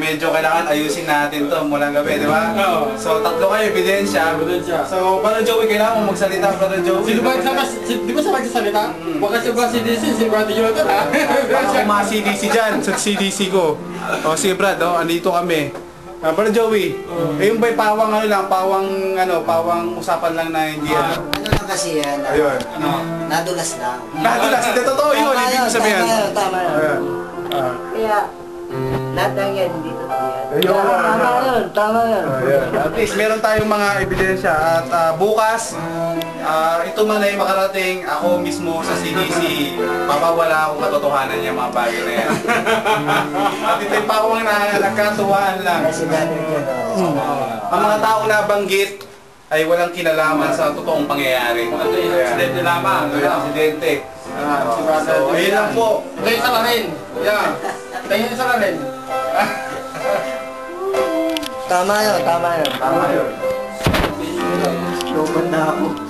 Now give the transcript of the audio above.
medyo kailangan ayusin natin to mulang gabi, di ba? Oo. So, tatlo kayo, ebidensya. So, Brother Joey, kailangan mo magsalita, Brother Joey. Di ba magsasalita? Baka ba si DC, si Brad Jonathan ha? Baka mga CDC dyan, sa CDC ko. O, si Brad, andito kami. Brother Joey, yung ba'y pawang pawang usapan lang na hindi Ano lang kasi yan, Ayun. nadulas lang. Nadulas, hindi totoo yun, hindi ko sabihin. Tama yun. Ayun. Kaya, lahat ng yan, hindi totoo yan. Ayun. Tama yun. Ayun. At least meron tayong mga ebidensya at bukas, ito man ay makarating ako mismo sa CDC, mapawala akong katotohanan niya mga bagay na yan. At ito yung pawang na nagkatuwaan lang. Kasi dati yun, Ang mga tao na banggit ay walang kinalaman sa totoong pangyayari. Aksidente lamang. Aksidente. So, ayun lang po. Tayo isa lang rin. Yeah. Tayo isa lang rin. Tama yun. Tama yun. Luman na ako.